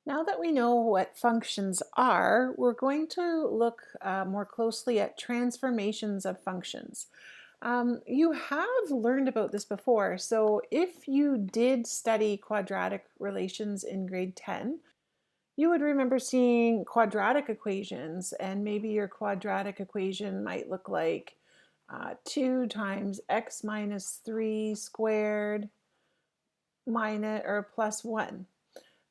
Now that we know what functions are, we're going to look more closely at transformations of functions. You have learned about this before, so if you did study quadratic relations in grade 10, you would remember seeing quadratic equations, and maybe your quadratic equation might look like 2 times x minus 3 squared minus or plus 1.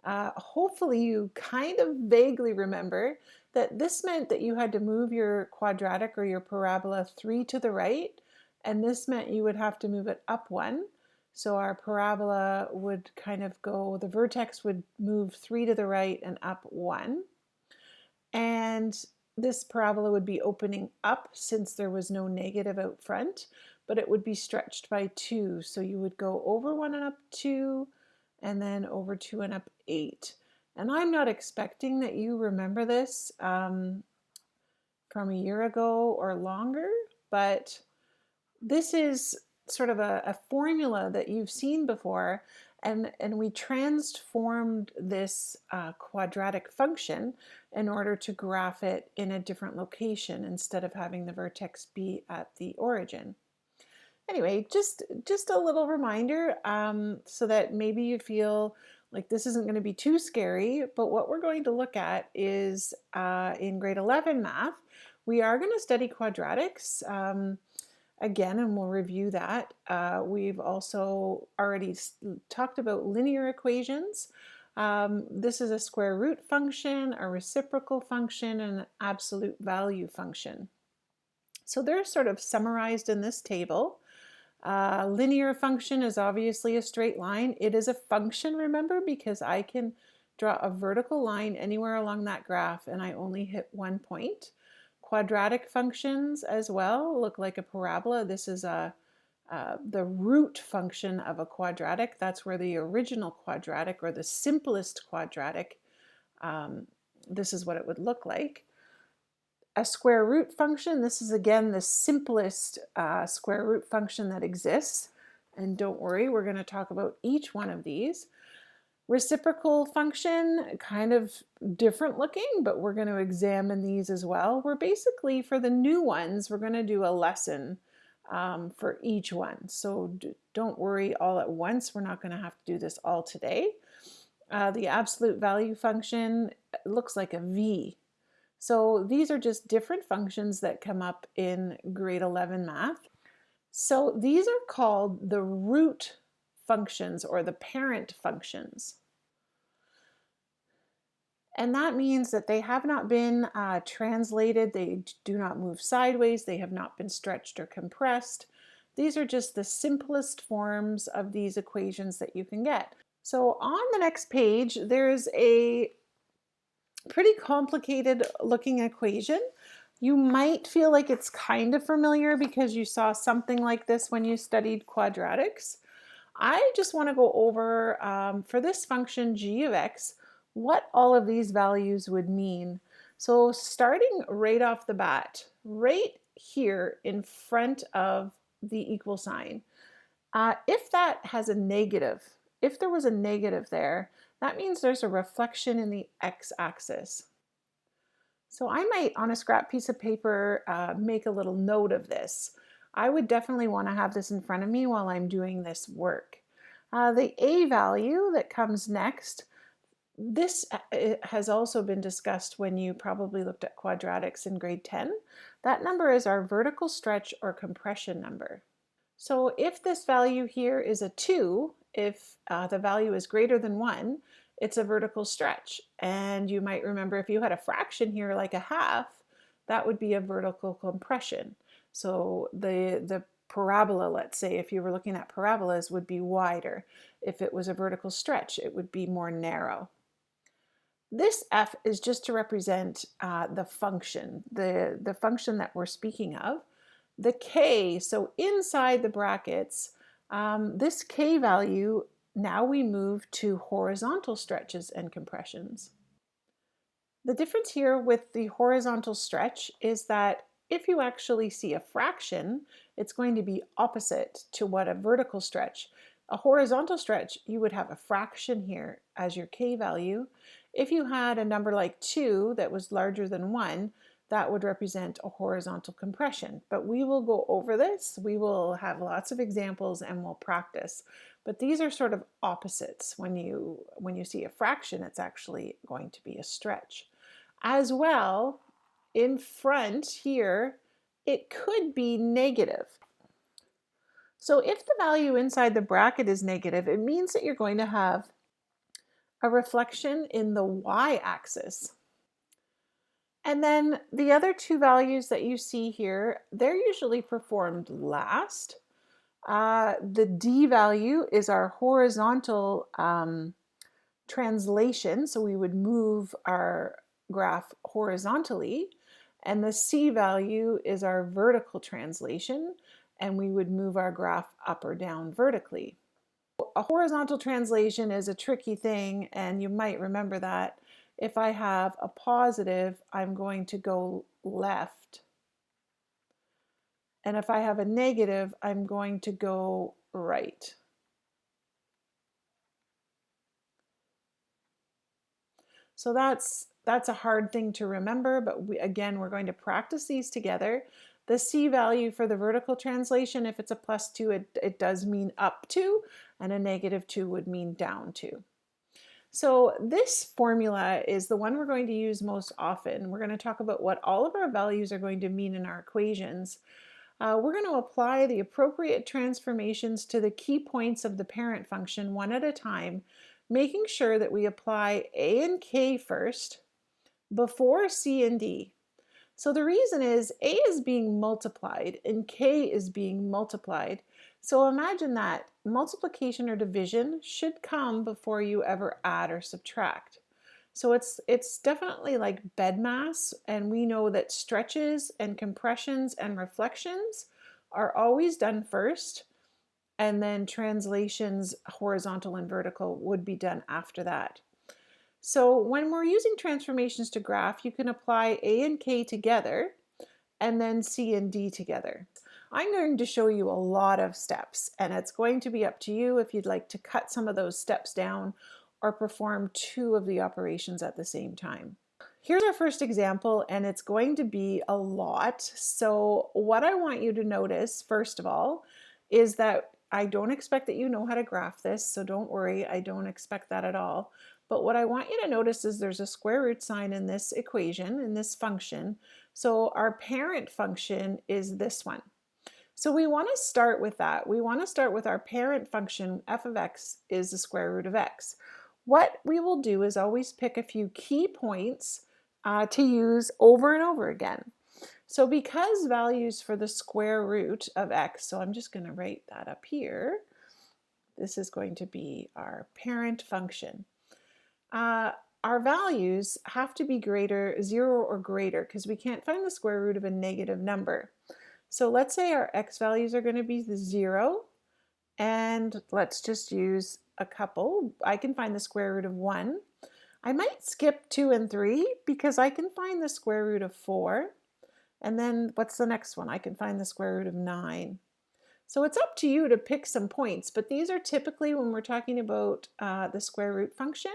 Hopefully you kind of vaguely remember that this meant that you had to move your quadratic or your parabola 3 to the right, and this meant you would have to move it up 1. So our parabola would kind of go, the vertex would move 3 to the right and up 1. And this parabola would be opening up since there was no negative out front, but it would be stretched by 2. So you would go over 1 and up 2, and then over 2 and up 8. And I'm not expecting that you remember this from a year ago or longer, but this is sort of a formula that you've seen before, and we transformed this quadratic function in order to graph it in a different location instead of having the vertex be at the origin. Anyway, just a little reminder so that maybe you feel like this isn't going to be too scary, but what we're going to look at is in grade 11 math, we are going to study quadratics again, and we'll review that. We've also already talked about linear equations. This is a square root function, a reciprocal function, and an absolute value function. So they're sort of summarized in this table. Linear function is obviously a straight line. It is a function, remember, because I can draw a vertical line anywhere along that graph and I only hit one point. Quadratic functions as well look like a parabola. This is the root function of a quadratic. That's where the original quadratic or the simplest quadratic, this is what it would look like. A square root function, this is again the simplest square root function that exists. And don't worry, we're going to talk about each one of these. Reciprocal function, kind of different looking, but we're going to examine these as well. We're basically, for the new ones, we're going to do a lesson for each one. So don't worry all at once. We're not going to have to do this all today. The absolute value function looks like a V. So these are just different functions that come up in grade 11 math. So these are called the root functions or the parent functions. And that means that they have not been translated, they do not move sideways, they have not been stretched or compressed. These are just the simplest forms of these equations that you can get. So on the next page, there's a pretty complicated looking equation. You might feel like it's kind of familiar because you saw something like this when you studied quadratics. I just want to go over, for this function g of x, what all of these values would mean. So starting right off the bat, right here in front of the equal sign, if that has a negative, if there was a negative there, that means there's a reflection in the x-axis. So I might, on a scrap piece of paper, make a little note of this. I would definitely want to have this in front of me while I'm doing this work. The a value that comes next, this has also been discussed when you probably looked at quadratics in grade 10. That number is our vertical stretch or compression number. So if this value here is a 2, if the value is greater than 1, it's a vertical stretch. And you might remember if you had a fraction here like a half, that would be a vertical compression. So the parabola, let's say, if you were looking at parabolas, would be wider. If it was a vertical stretch, it would be more narrow. This f is just to represent the function, the function that we're speaking of. The k, so inside the brackets, this k value, now we move to horizontal stretches and compressions. The difference here with the horizontal stretch is that if you actually see a fraction, it's going to be opposite to what a vertical stretch. A horizontal stretch, you would have a fraction here as your k value. If you had a number like 2 that was larger than 1, that would represent a horizontal compression. But we will go over this. We will have lots of examples and we'll practice. But these are sort of opposites. When you see a fraction, it's actually going to be a stretch. As well, in front here, it could be negative. So if the value inside the bracket is negative, it means that you're going to have a reflection in the y-axis. And then the other two values that you see here, they're usually performed last. The d value is our horizontal translation, so we would move our graph horizontally. And the c value is our vertical translation, and we would move our graph up or down vertically. A horizontal translation is a tricky thing, and you might remember that. If I have a positive, I'm going to go left. And if I have a negative, I'm going to go right. So that's a hard thing to remember, but again, we're going to practice these together. The c value for the vertical translation, if it's a +2, it does mean up 2, and a -2 would mean down 2. So this formula is the one we're going to use most often. We're going to talk about what all of our values are going to mean in our equations. We're going to apply the appropriate transformations to the key points of the parent function one at a time, making sure that we apply a and k first before c and d. So the reason is a is being multiplied and k is being multiplied. So imagine that multiplication or division should come before you ever add or subtract. So it's definitely like BEDMAS, and we know that stretches and compressions and reflections are always done first, and then translations, horizontal and vertical, would be done after that. So when we're using transformations to graph, you can apply a and k together and then c and d together. I'm going to show you a lot of steps, and it's going to be up to you if you'd like to cut some of those steps down or perform two of the operations at the same time. Here's our first example, and it's going to be a lot. So what I want you to notice, first of all, is that I don't expect that you know how to graph this, so don't worry, I don't expect that at all. But what I want you to notice is there's a square root sign in this equation, in this function. So our parent function is this one. So we want to start with that. We want to start with our parent function, f of x is the square root of x. What we will do is always pick a few key points to use over and over again. So because values for the square root of x, so I'm just going to write that up here. This is going to be our parent function. Our values have to be greater, 0 or greater, because we can't find the square root of a negative number. So let's say our x values are going to be 0, and let's just use a couple. I can find the square root of 1. I might skip 2 and 3 because I can find the square root of 4. And then what's the next one? I can find the square root of 9. So it's up to you to pick some points, but these are typically when we're talking about the square root function.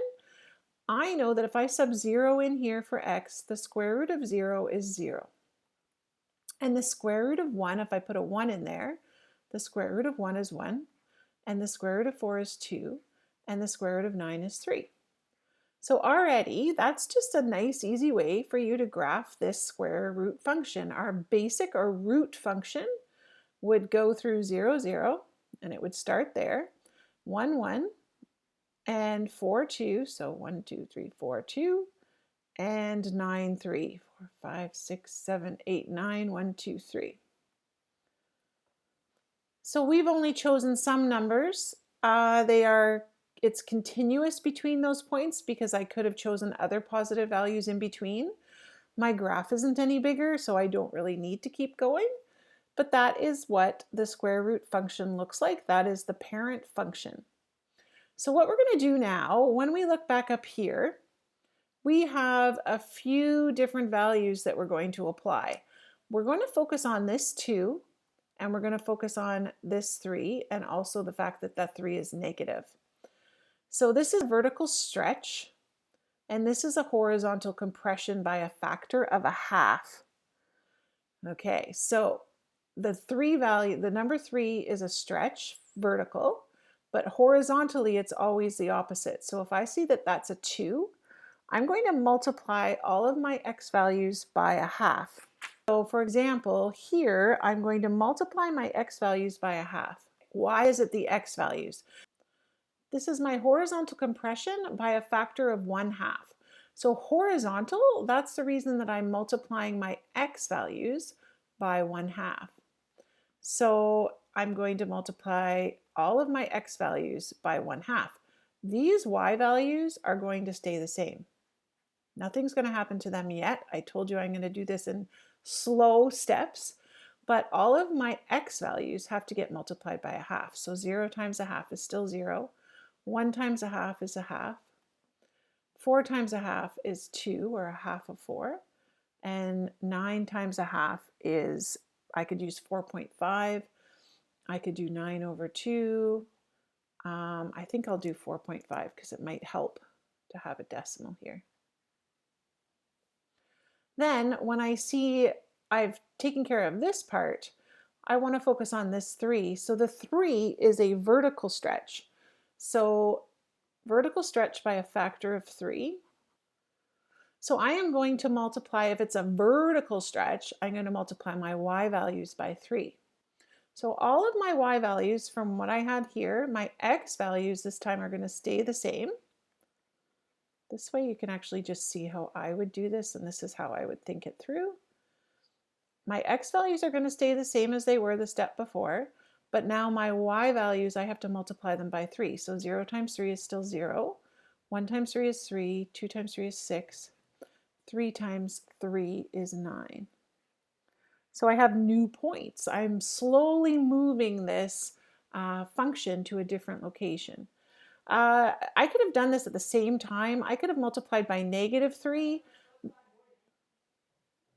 I know that if I sub 0 in here for x, the square root of 0 is 0. And the square root of 1, if I put a 1 in there, the square root of 1 is 1, and the square root of 4 is 2, and the square root of 9 is 3. So already, that's just a nice, easy way for you to graph this square root function. Our basic or root function would go through 0, 0, and it would start there, 1, 1, and 4, 2, so 1, 2, 3, 4, 2, and 9, 3, 4, 5, 6, 7, 8, 9, 1, 2, 3. So we've only chosen some numbers. It's continuous between those points because I could have chosen other positive values in between. My graph isn't any bigger, so I don't really need to keep going. But that is what the square root function looks like. That is the parent function. So what we're going to do now, when we look back up here, we have a few different values that we're going to apply. We're going to focus on this 2, and we're going to focus on this 3 and also the fact that that 3 is negative. So this is a vertical stretch, and this is a horizontal compression by a factor of 1/2. Okay, so the number 3 is a stretch, vertical, but horizontally it's always the opposite. So if I see that that's a 2, I'm going to multiply all of my x values by 1/2. So for example, here I'm going to multiply my x values by 1/2. Why is it the x values? This is my horizontal compression by a factor of 1/2. So horizontal, that's the reason that I'm multiplying my x values by 1/2. So I'm going to multiply all of my x values by 1/2. These y values are going to stay the same. Nothing's going to happen to them yet. I told you I'm going to do this in slow steps, but all of my x values have to get multiplied by 1/2. So 0 times 1/2 is still 0. 1 times 1/2 is 1/2. 4 times 1/2 is 2, or 1/2 of 4. And 9 times 1/2 is, I could use 4.5. I could do 9 over 2. I think I'll do 4.5 because it might help to have a decimal here. Then when I see I've taken care of this part, I want to focus on this 3. So the 3 is a vertical stretch. So vertical stretch by a factor of 3. So I am going to multiply, if it's a vertical stretch, I'm going to multiply my y values by 3. So all of my y values from what I had here, my x values this time are going to stay the same. This way you can actually just see how I would do this, and this is how I would think it through. My x values are going to stay the same as they were the step before, but now my y values, I have to multiply them by 3. So 0 times 3 is still 0. 1 times 3 is 3. 2 times 3 is 6. 3 times 3 is 9. So I have new points. I'm slowly moving this function to a different location. I could have done this at the same time. I could have multiplied by -3.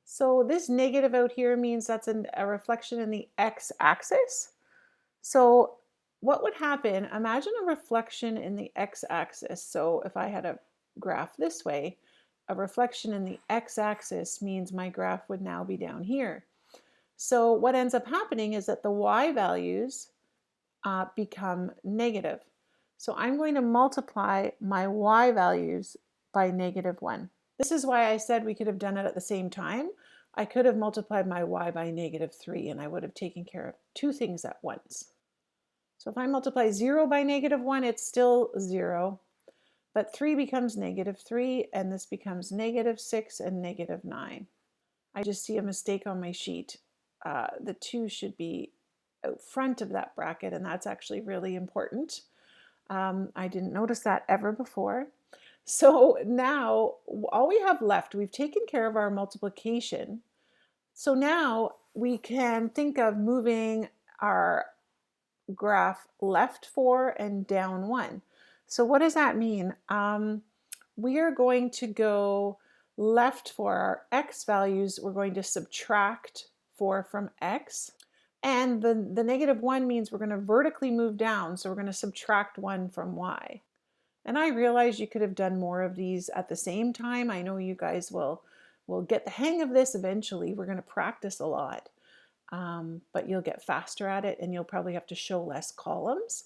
So this negative out here means that's a reflection in the x-axis. So what would happen, imagine a reflection in the x-axis. So if I had a graph this way, a reflection in the x-axis means my graph would now be down here. So what ends up happening is that the y values become negative. So I'm going to multiply my y values by -1. This is why I said we could have done it at the same time. I could have multiplied my y by -3 and I would have taken care of 2 things at once. So if I multiply 0 by -1, it's still 0. But 3 becomes -3, and this becomes -6 and -9. I just see a mistake on my sheet. The 2 should be out front of that bracket, and that's actually really important. I didn't notice that ever before. So now all we have left, we've taken care of our multiplication. So now we can think of moving our graph left 4 and down 1. So what does that mean? We are going to go left for our x values. We're going to subtract 4 from x. And the -1 means we're going to vertically move down. So we're going to subtract 1 from y. And I realize you could have done more of these at the same time. I know you guys will get the hang of this eventually. We're going to practice a lot. But you'll get faster at it, and you'll probably have to show less columns.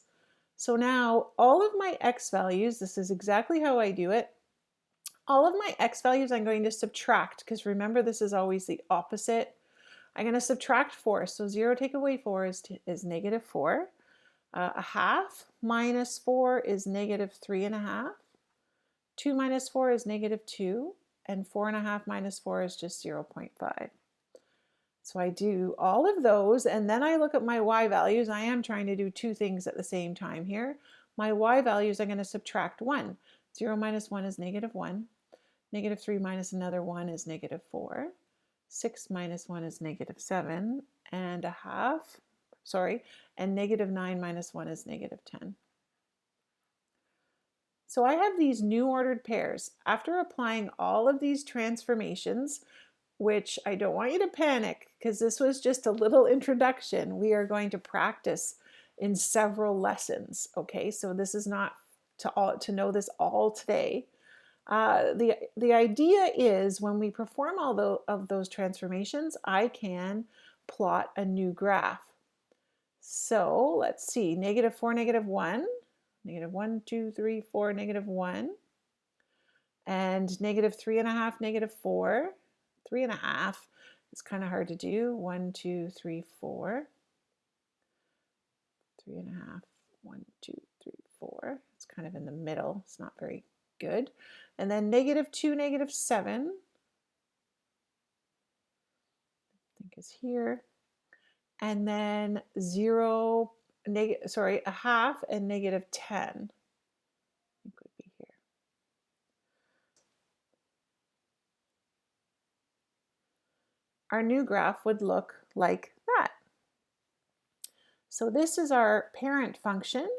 So now all of my x values, this is exactly how I do it. All of my x values I'm going to subtract, because remember this is always the opposite. I'm going to subtract 4. So 0 take away 4 is -4. 1/2 minus 4 is -3.5. 2 minus 4 is -2. And 4.5 minus 4 is just 0.5. So I do all of those, and then I look at my y values. I am trying to do 2 things at the same time here. My y values, I'm going to subtract 1. 0 minus 1 is -1. -3 minus another 1 is -4. 6 minus 1 is -7. And and -9 minus 1 is -10. So I have these new ordered pairs. After applying all of these transformations, which I don't want you to panic because this was just a little introduction. We are going to practice in several lessons. Okay, so this is not to know this all today. The idea is when we perform all of those transformations, I can plot a new graph. So let's see, -4, -1, -1, 2, 3, 4, -1, and -3.5, -4, 3.5. It's kind of hard to do. 1, 2, 3, 4, 3.5, 1, 2, 3, 4. It's kind of in the middle. It's not very good. And then -2, -7, I think is here. And then 0, a half and -10. I think would be here. Our new graph would look like that. So this is our parent function.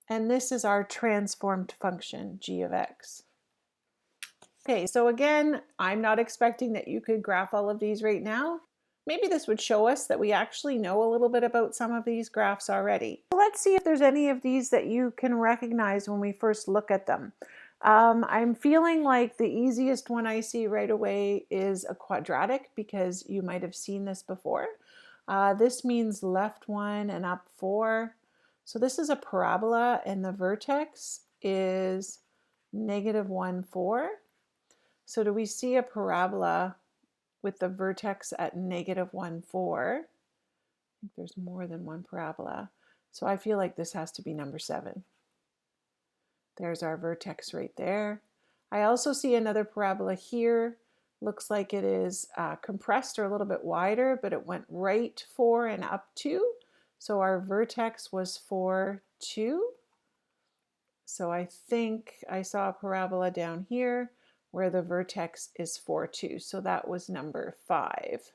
And this is our transformed function, g of x. Okay, so again, I'm not expecting that you could graph all of these right now. Maybe this would show us that we actually know a little bit about some of these graphs already. So let's see if there's any of these that you can recognize when we first look at them. I'm feeling like the easiest one I see right away is a quadratic because you might have seen this before. This means left 1 and up 4. So this is a parabola and the vertex is -1, 4. So do we see a parabola with the vertex at -1, 4? I think there's more than one parabola. So I feel like this has to be number 7. There's our vertex right there. I also see another parabola here. Looks like it is compressed or a little bit wider, but it went right 4 and up 2. So our vertex was 4, 2. So I think I saw a parabola down here where the vertex is 4, 2. So that was number 5.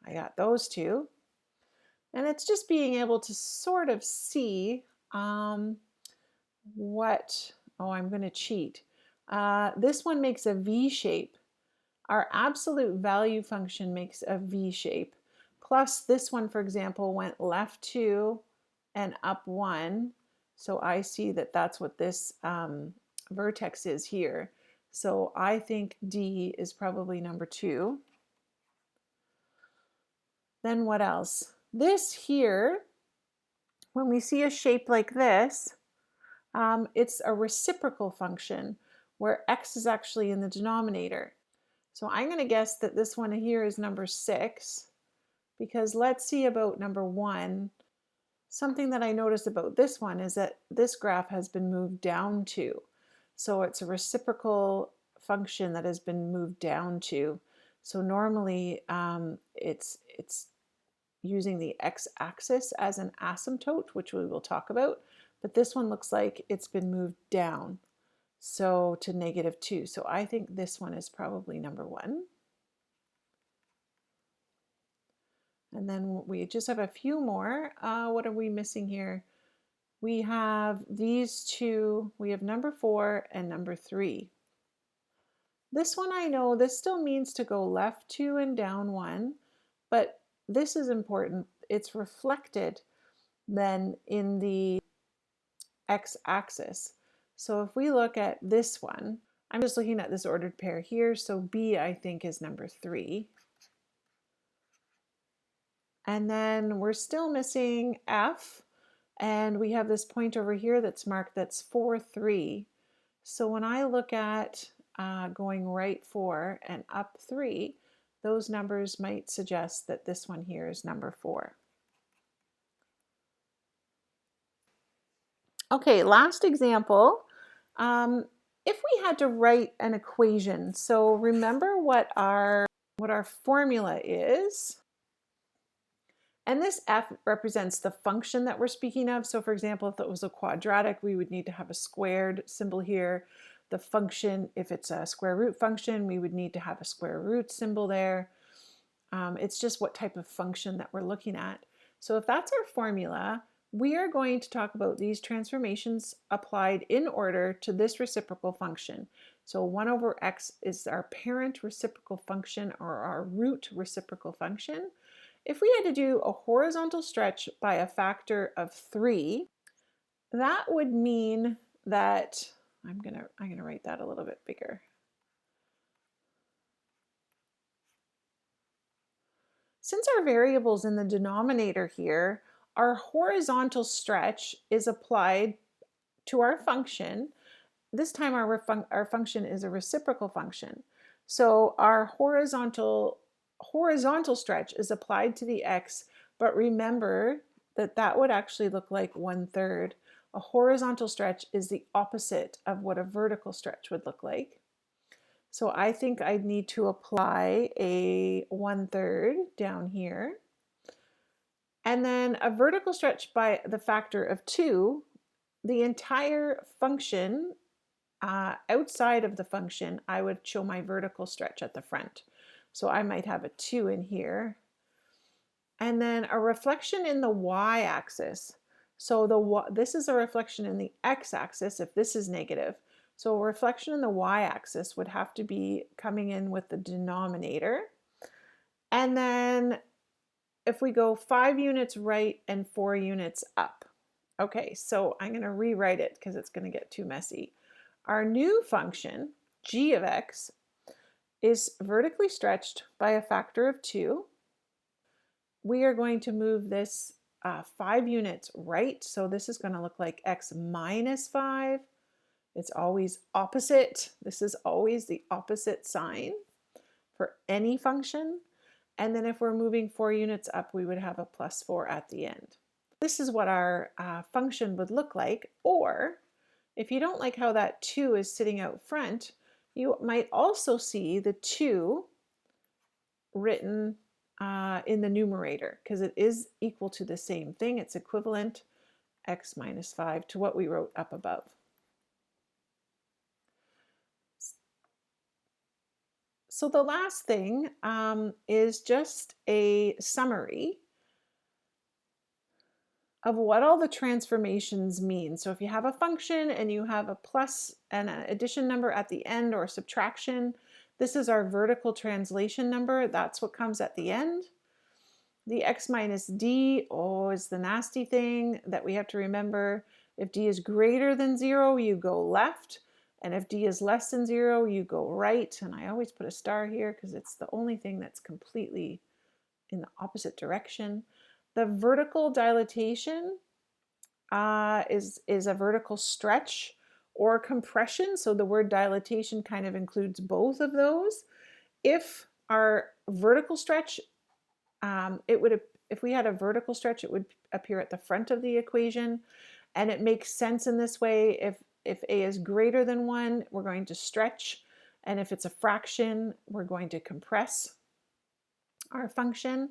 I got those two. And it's just being able to sort of see what, oh, I'm going to cheat. This one makes a V shape. Our absolute value function makes a V shape. Plus this one, for example, went left 2 and up 1. So I see that that's what this vertex is here. So I think D is probably number 2. Then what else? This here, when we see a shape like this, it's a reciprocal function where x is actually in the denominator. So I'm going to guess that this one here is number 6, because let's see about number 1. Something that I noticed about this one is that this graph has been moved down 2. So it's a reciprocal function that has been moved down 2. So normally it's using the x-axis as an asymptote, which we will talk about, but this one looks like it's been moved down, so to -2. So I think this one is probably number 1. And then we just have a few more. What are we missing here? We have these two. We have number 4 and number 3. This one I know, this still means to go left 2 and down 1, but this is important. It's reflected then in the x-axis. So if we look at this one, I'm just looking at this ordered pair here, so B I think is number 3. And then we're still missing F, and we have this point over here that's marked that's 4, 3. So when I look at going right 4 and up 3, those numbers might suggest that this one here is number 4. Okay, last example. If we had to write an equation, so remember what our formula is. And this f represents the function that we're speaking of. So for example, if it was a quadratic, we would need to have a squared symbol here. The function, if it's a square root function, we would need to have a square root symbol there. It's just what type of function that we're looking at. So if that's our formula, we are going to talk about these transformations applied in order to this reciprocal function. So 1 over x is our parent reciprocal function, or our root reciprocal function. If we had to do a horizontal stretch by a factor of 3, that would mean that, I'm gonna write that a little bit bigger. Since our variable's in the denominator here, our horizontal stretch is applied to our function. This time our function is a reciprocal function. So our horizontal stretch is applied to the x, but remember that that would actually look like 1/3. A horizontal stretch is the opposite of what a vertical stretch would look like. So I think I'd need to apply a 1/3 down here. And then a vertical stretch by the factor of 2, the entire function, outside of the function, I would show my vertical stretch at the front. So I might have a 2 in here. And then a reflection in the y-axis. So this is a reflection in the x-axis if this is negative. So a reflection in the y-axis would have to be coming in with the denominator. And then if we go 5 units right and 4 units up. Okay, so I'm going to rewrite it because it's going to get too messy. Our new function, g of x, is vertically stretched by a factor of 2. We are going to move this 5 units right, so this is going to look like x minus 5. It's always opposite. This is always the opposite sign for any function. And then if we're moving 4 units up, we would have a plus 4 at the end. This is what our function would look like. Or if you don't like how that 2 is sitting out front, you might also see the 2 written in the numerator, because it is equal to the same thing. It's equivalent, x minus 5, to what we wrote up above. So the last thing is just a summary of what all the transformations mean. So if you have a function and you have a plus and an addition number at the end, or subtraction, this is our vertical translation number. That's what comes at the end. The x minus d, is the nasty thing that we have to remember. If d is greater than 0, you go left. And if d is less than 0, you go right. And I always put a star here because it's the only thing that's completely in the opposite direction. The vertical dilatation is a vertical stretch or compression. So the word dilatation kind of includes both of those. If our vertical stretch, if we had a vertical stretch, it would appear at the front of the equation. And it makes sense in this way. If a is greater than 1, we're going to stretch. And if it's a fraction, we're going to compress our function.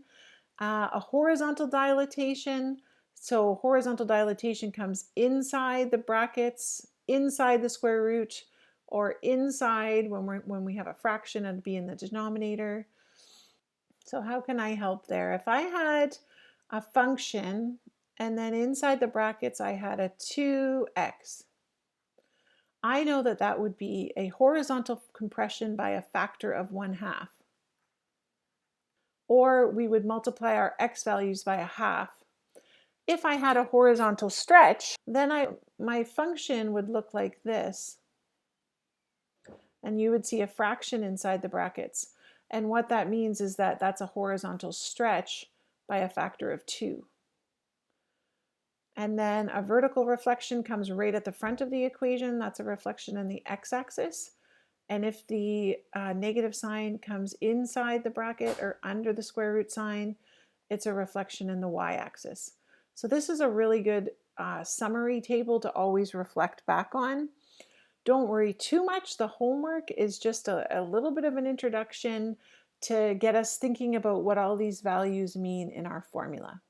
A horizontal dilatation. So horizontal dilatation comes inside the brackets, inside the square root, or inside when we have a fraction, it'd be in the denominator. So how can I help there? If I had a function and then inside the brackets I had a 2x, I know that that would be a horizontal compression by a factor of 1/2. Or we would multiply our x values by 1/2. If I had a horizontal stretch, then my function would look like this. And you would see a fraction inside the brackets. And what that means is that that's a horizontal stretch by a factor of 2. And then a vertical reflection comes right at the front of the equation. That's a reflection in the x-axis. And if the negative sign comes inside the bracket or under the square root sign, it's a reflection in the y-axis. So this is a really good summary table to always reflect back on. Don't worry too much. The homework is just a little bit of an introduction to get us thinking about what all these values mean in our formula.